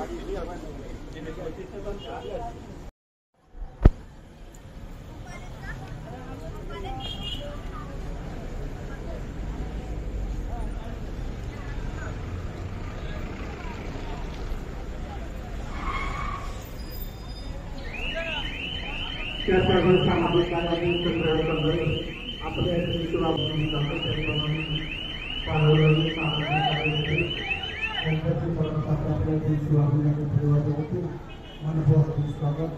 त्या सर्व सामाजिक कार्याने आपल्या स्वागत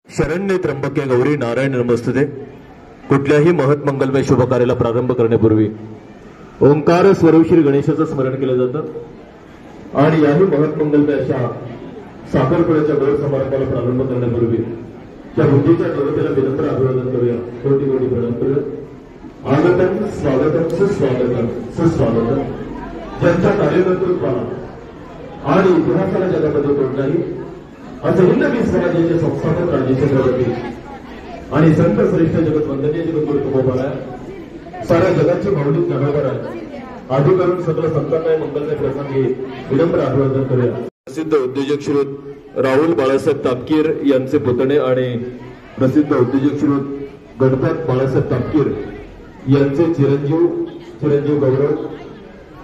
शरण्य त्र्यंबके गौरी नारायण नमस्तुते। कुठल्याही महत् मंगलमय शुभ कार्याला प्रारंभ करण्यापूर्वी ओंकार स्वरूप श्री गणेशाचं स्मरण केलं जातं आणि याही महत् मंगलमय अशा साखरपुड्याच्या गौर समारंभाला प्रारंभ करण्यापूर्वी त्या बुद्धीच्या देवतेला विनम्र अभिवादन करूया, कोटी कोटी प्रणाम करूया। आगतम स्वागतम सुस्वागतम सुस्वागतम। ज्यांच्या कार्यकर्तृत्वाला आणि इतिहासाला जगामध्ये तोड नाही असं हिंदवी स्वराज्याचे संस्थापक राजे छत्रपती आणि संत श्रेष्ठ जगत वंदनीय जगद्गुरु तुकोबाराय साऱ्या जगाची माऊली ज्ञानोबा आहे आधी करून सगळं संतांना मंगलमय प्रसंगी विनम्र अभिवादन करूया। प्रसिद्ध उद्योजक श्रीयुत राहुल बाळासाहेब तापकीर यांचे पुतणे आणि प्रसिद्ध उद्योजक श्रीयुत गणपत बाळासाहेब तापकीर यांचे चिरंजीव गौरव।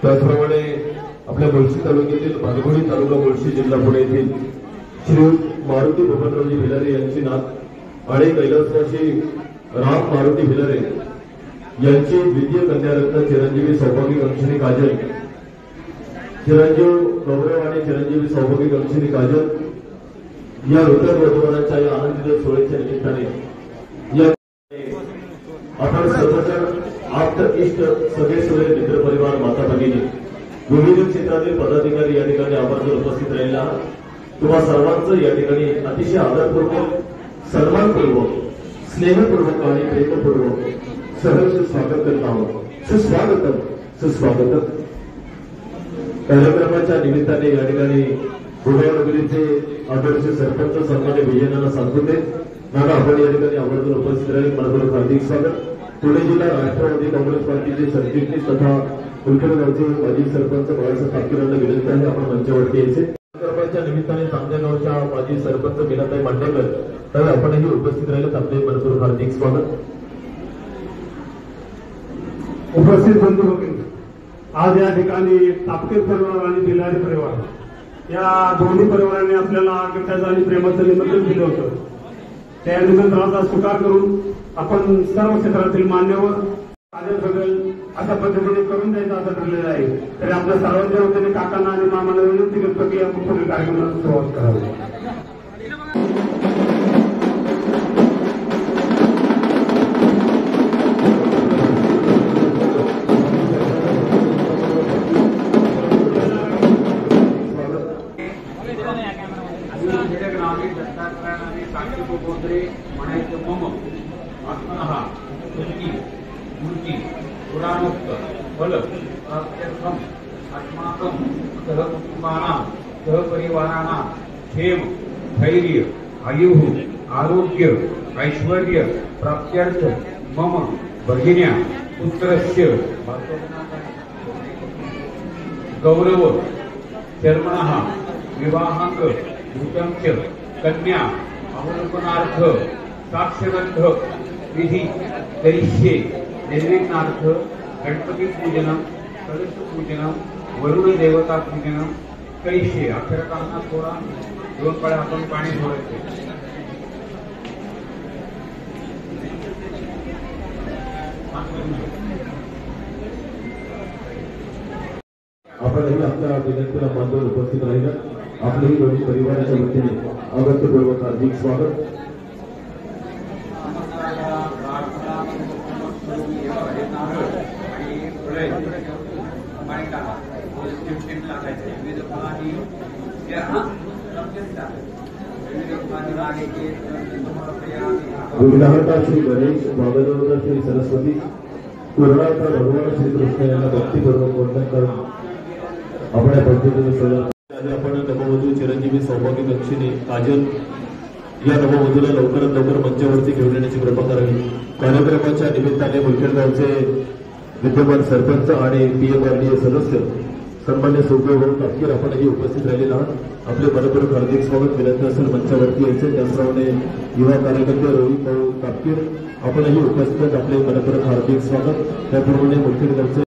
त्याचप्रमाणे आपल्या मुळशी तालुक्यातील भानगुडी तालुका मुळशी जिल्हा पुणे येथील श्रीयुत मारुती भुवनरावजी भिलारे यांची नात आणि कैलासवासी राम मारुती भिलारे यांची द्वितीय कन्यारत्न चिरंजीवी सौभागी वंशिनी काजल, चिरंजीव गौरव आणि चिरंजीवी सौभागी वंशिनी काजल या नूतन वधूवरांच्या या आनंददायक सोहळ्याच्या निमित्ताने या आपण सर्वजण आप्त इष्ट सगळे सगळे मित्र परिवार माता भगिनी विविध क्षेत्रातील पदाधिकारी या ठिकाणी आवर्जून उपस्थित राहिला। तुम्हा सर्वांचं या ठिकाणी अतिशय आदरपूर्वक सन्मानपूर्वक स्नेहपूर्वक आणि प्रेमपूर्वक सहर्ष स्वागत करत आहोत। सुस्वागतम सुस्वागतम। कार्यक्रमाच्या निमित्ताने या ठिकाणी भुवनगिरीचे आदर्श सरपंच सन्मान्य विजयनाना सांगुते नाना आपण या ठिकाणी आवर्जून उपस्थित राहील मनपूर्वक हार्दिक स्वागत। पुणे जिल्हा राष्ट्रवादी काँग्रेस पार्टीचे सरचिटणीस तथा मुलखेडगावचे माजी सरपंच बाळासाहेब तापकीर यांना विनंती आहे आपण मंचावरती यायचे. च्या निमित्ताने चांदेगावच्या माजी सरपंच मीनाताई मांडेकर तर आपणही उपस्थित राहिले. आपले मनपूर्वक हार्दिक स्वागत. उपस्थित बंधू भगिनी, आज या ठिकाणी तापकीर परिवार आणि बिलारी परिवार या दोन्ही परिवारांनी आपल्याला गटाचं आणि प्रेमाचं निमंत्रण दिलं होतं. त्या निमंत्रणाचा स्वीकार करून आपण सर्व क्षेत्रातील मान्यवर कार्य बदल अशा पद्धतीने करून द्यायचं असं ठरलेलं आहे. तरी आपल्या सर्वांच्या वतीने काकांना आणि मामांना विनंती करतो की आपण पुढील कार्यक्रमाला सुरुवात करावी. सहपरिवारांना क्षेम धैर्य आयुः आरोग्य ऐश्वर्य प्राप्त्यर्थ मम भगिन्या पुत्रस्य गौरव शर्मणः विवाहांग भूतं च कन्या अवलोकनार्थ साक्षरबद्ध विधी करिष्ये. निर्विघ्नार्थ गणपती पूजनम कलश पूजनम वरुण देवता पूजनम करिष्ये. अक्षरकांना थोडा 2 पळ्या आपण पाणी सोडायचे. आपणही आपल्या विनंतीला बांधून उपस्थित राहिला. आपल्याही दोन्ही परिवाराच्या वतीने अगत्यपूर्वक हार्दिक स्वागत. विघ्नहर्ता श्री गणेश, भागवता श्री सरस्वती, पूर्णार्थ भगवान श्री कृष्ण यांना भक्तीपूर्वक वंदन करून आपल्या पद्धतीने सगळं आपण नववधू चिरंजीवी सौभाग्य दक्षिणी काजल या नववधूला लवकरात लवकर मंचावरती घेऊन येण्याची कृपा करावी. कार्यक्रमाच्या निमित्ताने मुलखेडगावचे विद्यमान सरपंच आणि पीएमआरडीए सदस्य सन्मान्य सुखदेव तापकीर आपणही उपस्थित राहिलेला आहात. आपले मनपूर्वक हार्दिक स्वागत. विनंती असेल मंचावरती यायचे. त्याचप्रमाणे युवा कार्यकर्ते रोहित भाऊ तापकीर आपणही उपस्थित. आपले मनपूर्वक हार्दिक स्वागत. त्याप्रमाणे मुलखेडगावचे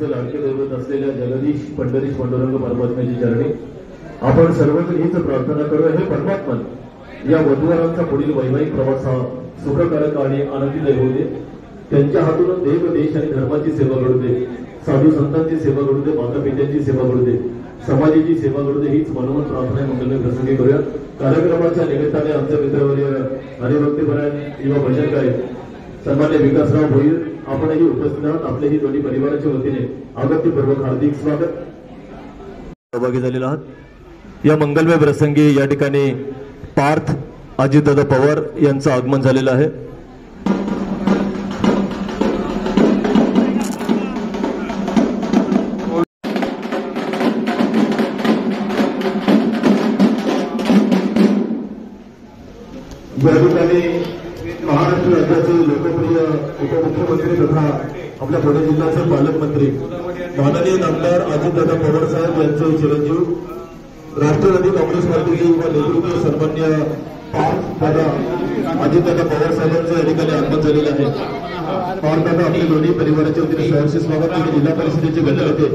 लाडके दैवत असलेल्या जगदीश पंढरीश पांडुरंग परमात्म्याची चरणी आपण सर्वजण हीच प्रार्थना करूया. हे परमात्मा या वधूवरांचा पुढील वैवाहिक प्रवास हा सुखकारक आणि आनंदीदायी होऊ दे. त्यांच्या हातून देव देश आणि धर्माची सेवा घडू दे. साधू संतांची सेवा घडू दे. माता पित्यांची सेवा घडू दे. समाजाची सेवा घडू दे. हीच मनोमन प्रार्थना मंगलमय प्रसंगी करूया. कार्यक्रमाच्या निमित्ताने आमचे मित्रवर्य हरिभक्तीपरायण युवा भजन गायक सन्मान्य विकासराव भोईर आपणही उपस्थित आहात. आपलेही दोन्ही परिवाराच्या वतीने आगत्यपूर्वक हार्दिक स्वागत. सहभागी झालेला आहात. या मंगलमय प्रसंगी या ठिकाणी पार्थ अजितदादा पवार यांचं आगमन झालेलं आहे. या ठिकाणी महाराष्ट्र राज्याचे लोकप्रिय उपमुख्यमंत्री तथा आपल्या पुणे जिल्ह्याचे पालकमंत्री माननीय नामदार अजितदादा पवार साहेब यांचे चिरंजीव राष्ट्रवादी काँग्रेस पार्टीचे युवा नेतृत्व सन्मान्य पार्थदादा अजितदादा पवार साहेबांचं या ठिकाणी आगमन झालेलं आहे. पार्थदादा आपल्या दोन्ही परिवाराच्या वतीने सहर्ष स्वागत. आणि जिल्हा परिषदेचे गणनेते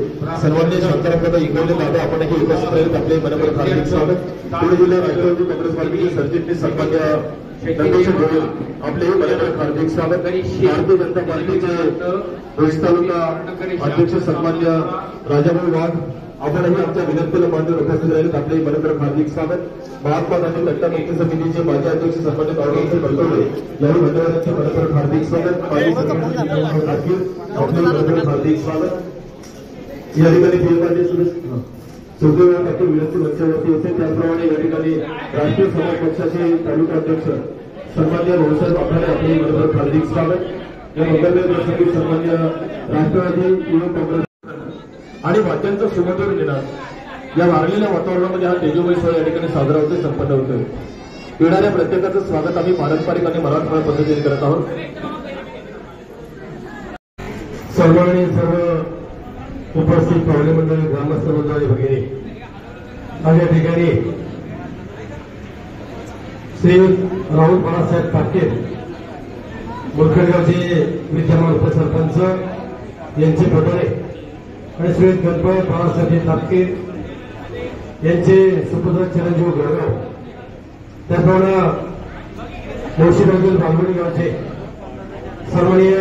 सन्मान्य शांतारामदादा इंगवले दादा आपणही उपस्थित राहील. आपले मनपूर्वक हार्दिक स्वागत. पुणे जिल्हा राष्ट्रवादी काँग्रेस पार्टीचे सरचिटणीस सन्मान्य नंदेश गोयल आपलेही मनपूर्वक हार्दिक स्वागत. भारतीय जनता पार्टीचे भोईर तालुका अध्यक्ष सन्मान्य राजाभाऊ वाघ आपणही आमच्या विनंतीला मांडून उपस्थित राहिले. आपले मनपूर्वक हार्दिक स्वागत. महात्मा गांधी कट्टा मुक्ती समितीचे माजी अध्यक्ष सन्मान्य बाळासाहेब बलकवडे यावेळी मान्यवरांचे मनपूर्वक हार्दिक स्वागत. आपले मनपूर्वक हार्दिक स्वागत. या ठिकाणी सुदैव पाटील विनंती मंचावरती असेल. त्याचप्रमाणे या ठिकाणी राष्ट्रीय समाज पक्षाचे तालुका अध्यक्ष सन्मान्य भाऊसाहेब आखाडे आपले मनपूर्वक हार्दिक स्वागत. या मंगलमय प्रसंगी सन्मान्य राष्ट्रवादी युवक काँग्रेस आणि वाद्यांचा सुमधुर निनाद या वारलेल्या वातावरणामध्ये हा तेजोमय सोहळा या ठिकाणी साजरा होतोय, संपन्न होतोय. येणाऱ्या प्रत्येकाचं स्वागत आम्ही पारंपरिक आणि मराठमोळ्या पद्धतीने करत आहोत. सन्माननीय सर्व उपस्थित पाहुणे मंडळी, ग्रामस्थ मंडळी भगिनी, आज या ठिकाणी श्री राहुल बाळासाहेब पाटील मुलखेडगावचे विद्यमान उपसरपंच यांचे पटोले आणि श्री गणपत बाळासाहेब तापकीर यांचे सुपुत्र चिरंजीव गडगाव, त्याचप्रमाणे मुळशीबाजूल बांगोली गावचे सन्माननीय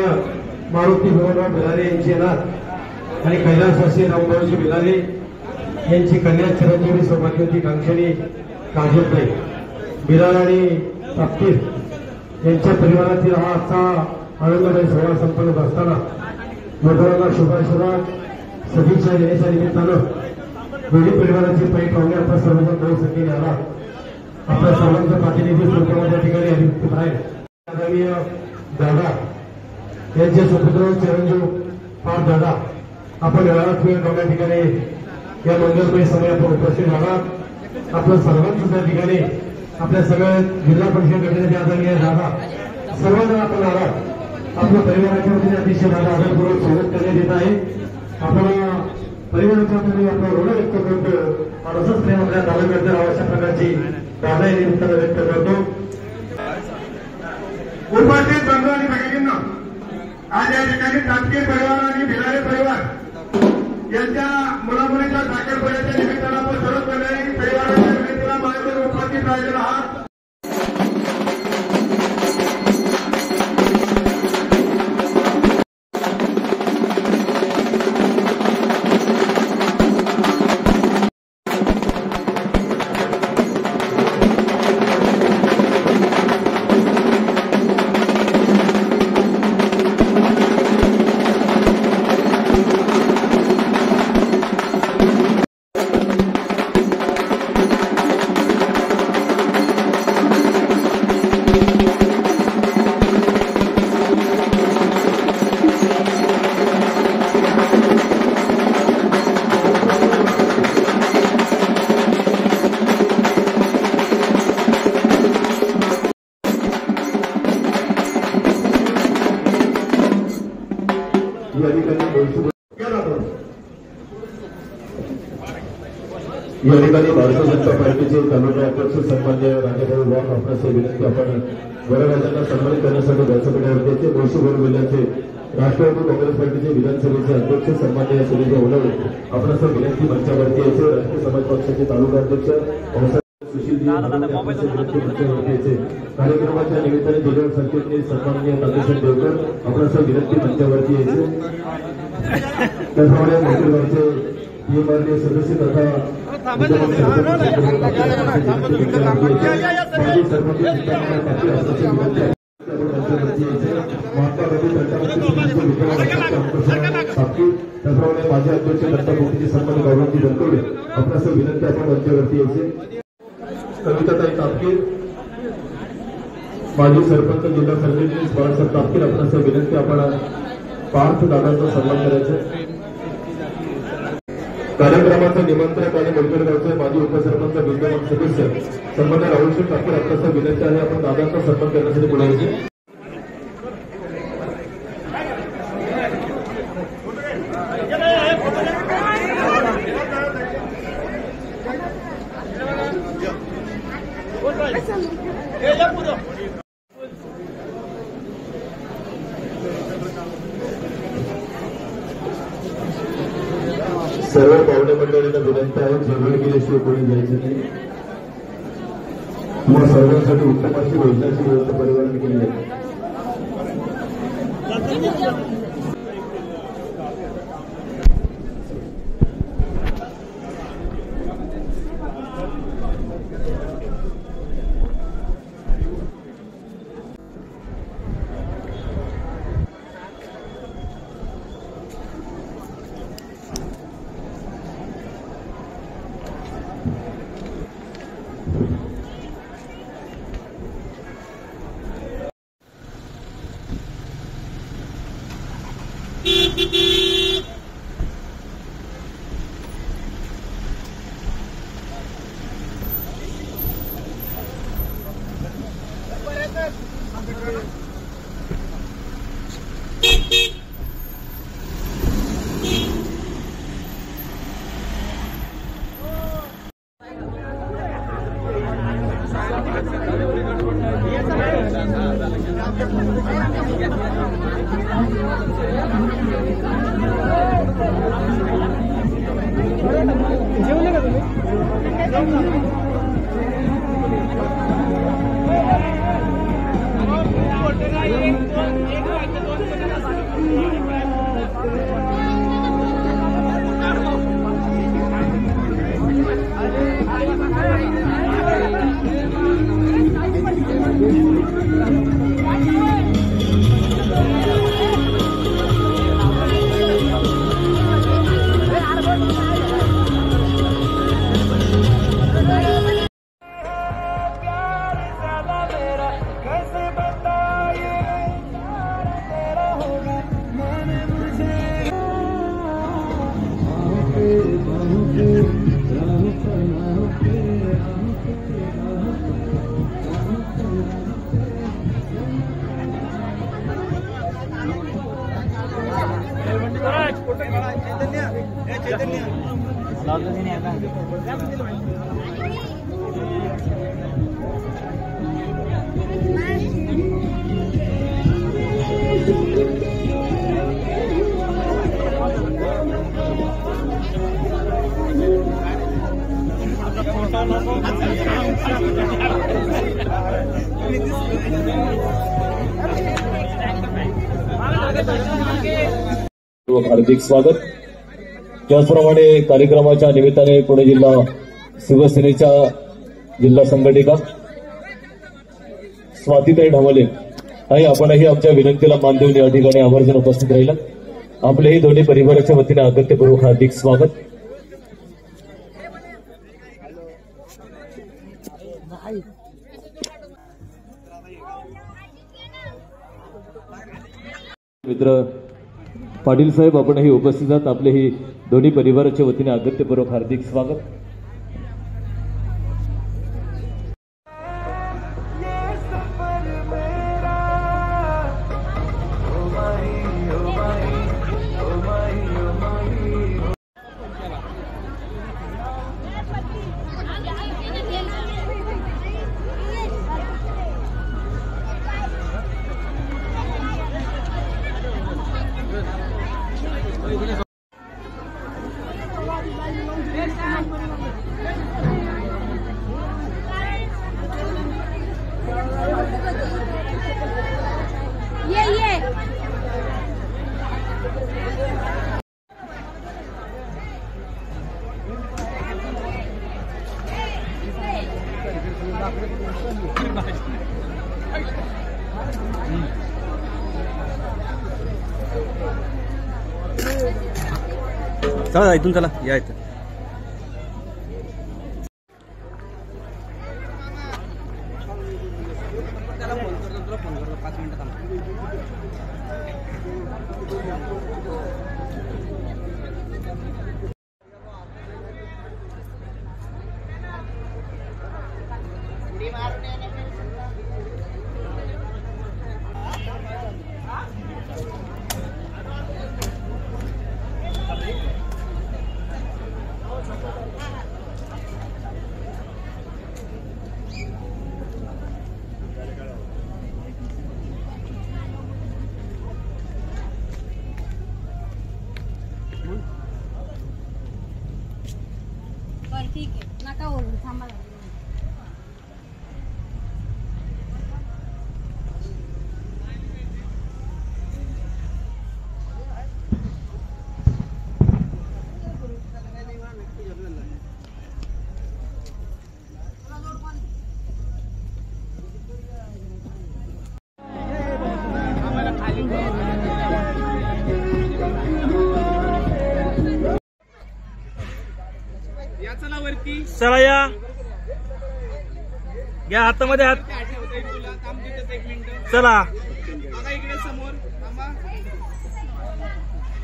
मारुती भगवानराव बिलारे यांचे नाथ आणि कैलासवासी रामभाऊजी बिलारे यांची कन्या चिरंजीवी सौभाग्यवती कांक्षणी काजलताई बिलारे आणि तापकीर यांच्या परिवारातील हा आजचा आनंदमय सोहळा संपन्न होत असताना मोठ्यांना शुभाशुभात सदिच्छा देण्याच्या निमित्तानं दोन्ही परिवाराचे पैकी पाहुणे आपल्या सर्वजण बहु संख्येने आला. आपल्या सर्वांच्या प्रातिनिधिक स्वरूपामध्ये या ठिकाणी अभिव्यक्त आहे. आदरणीय दादा यांचे सुपुत्र चिरंजीव पार्थ दादा आपण वेळात वेळ या ठिकाणी या मंगलमय समय आपण उपस्थित आहात. आपल्या सर्वांचं त्या ठिकाणी आपल्या सगळ्या जिल्हा परिषद गटाचे आदरणीय दादा सर्वजण आपण आलात. आपल्या परिवाराच्या वतीने अतिशय दादा आदरपूर्वक स्वागत करण्यात येत आहे. आपण परिवाराच्या वतीने आपला ऋण व्यक्त करतो आणि असंच प्रेम आपल्या दादाकडे अशा प्रकारची दादा या निमित्तानं व्यक्त करतो. उपस्थित बंधू आणि भगिनींना, आज या ठिकाणी तापकीर परिवार आणि भिलारे परिवार यांच्या मुलामुलीच्या साखरपुड्याच्या निमित्तानं आपण सर्व मंडळी परिवाराच्या विनंतीला मान देऊन उपस्थित राहिलेला आहात. या ठिकाणी भारतीय जनता पार्टीचे तालुका अध्यक्ष सन्मान्य राजाभाऊ वाघ आपणास विनंती आपण वरराजांना सन्मानित करण्यासाठी व्यासपीठावरती यायचे. मुळशीबाजूल जिल्ह्याचे राष्ट्रवादी काँग्रेस पार्टीचे विधानसभेचे अध्यक्ष सन्मान्य सुरेश उलवडे आपणास विनंती मंचावरती यायचे. राष्ट्रीय समाज पक्षाचे तालुका अध्यक्ष सुशील मंचावरती यायचे. कार्यक्रमाच्या निमित्ताने जिल्हा सरचिटणीस सन्माननीय नागेश्वर देवकर आपणास विनंती मंचावरती यायचे. त्याचप्रमाणे मोठेगावचे पीएमआरडी सदस्य तथा त्याप्रमाणे माझे अध्यक्ष दत्ताभोगीचे सन्मान गौरवजी बनकवडे आपणास विनंती आपण मंचावरती यायचे. कविताताई तापकीर, माजी सरपंच जिल्हा सरचिटणीस बाळासाहेब तापकीर आपणास विनंती आपण पार्थ दादांचा सन्मान करायचा. कार्यक्रमाचं निमंत्रक आणि मंगळगावचे माजी उपसरपंच विद्यमान सदस्य सन्मान्य राहुल शेठ तापकीर आपणास विनंती आहे आपण दादांचा सन्मान करण्यासाठी बोलायचे. सर्व पाहुणे मंडळींना विनंती आहे जेवण केल्याशिवाय कोणी जायचं नाही. मग सर्वांसाठी उत्तम अशी भोजनाची व्यवस्था परिवाराने केली आहे. हार्दिक स्वागत. त्याचप्रमाणे कार्यक्रमाच्या निमित्ताने पुणे जिल्हा शिवसेनेच्या जिल्हा संघटिका स्वातीताई ढामले आणि आपणही आमच्या विनंतीला मान देऊन या ठिकाणी आवर्जून उपस्थित राहिला. आपलेही दोन्ही परिवाराच्या वतीने अगत्यपूर्वक हार्दिक स्वागत. मित्र पाटील साहेब आपणही उपस्थित आहात. आपलेही दोन्ही परिवाराच्या वतीने अगत्यपूर्वक हार्दिक स्वागत. चला इथून चला या इथं. बरं ठीक आहे नका ओरडू थांबा जरा. चला या घ्या हातामध्ये हात. चला इकडे समोर थांबा.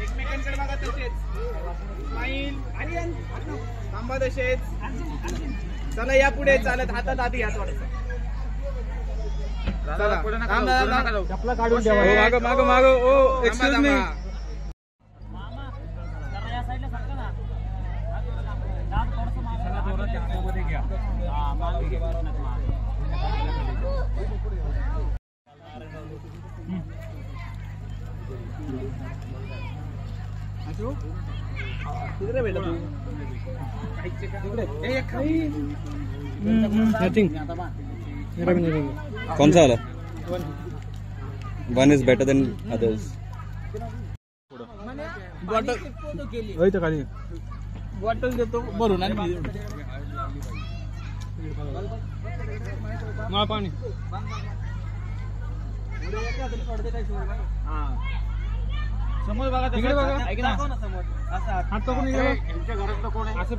एकमेकांकडे बघा तसेच स्माईल थांबा तसेच. चला या पुढे चालत हातात आधी हात वाढायचा. चपला काढून ठेवा. माग माग ओ एक्सक्यूज मी. कौन सा वाला? One is better than others. Bottle देतो भरून आणि पाणी समोर बघा तिकडे बघा. ऐक ना हात पकडून यांच्या घरातलं कोण आहे असं.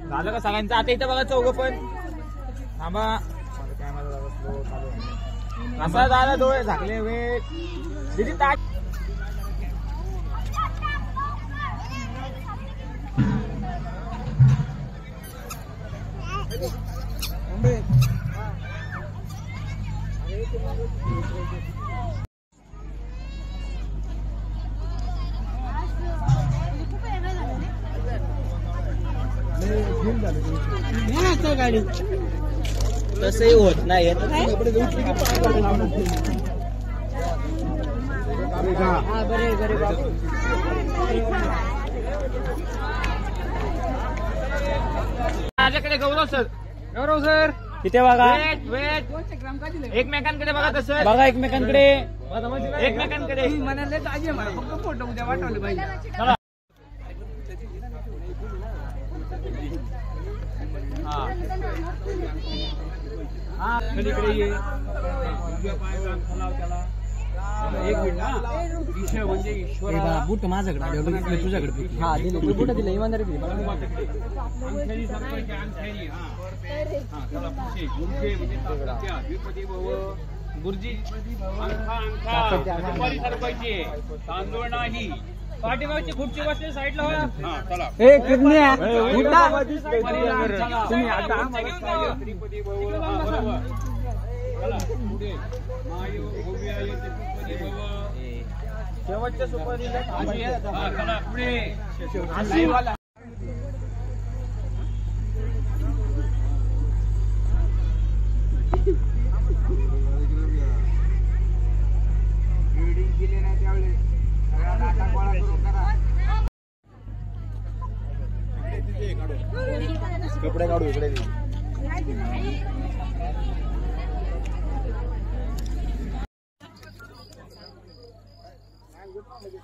झालं का सगळ्यांचं? आता इथं बघा चौघ पण थांबा. असा झाला डोळे झाकले वेळ दिदी ताट. गाडी तसंही होत नाही. माझ्याकडे गौरव सर. गौरव सर इथे बघा. एकमेकांकडे बघा. तसं बघा एकमेकांकडे. एकमेकांकडे म्हणाले फक्त फोटो उद्या वाटवले पाहिजे. एक मिनिट ना. विषय म्हणजे ईश्वर बुट माझ्याकडे तुझ्याकडे. हा दिले बुट दिले इमानदारी दिली. गुरुजी सरपायची तांदूळ नाही. पाठीमागची खुर्ची बसली साईडला व्हा. शेवटच्या सुपारीला पुढे गेले नाही त्यावेळेस कपडे काढू इकडे. पाणी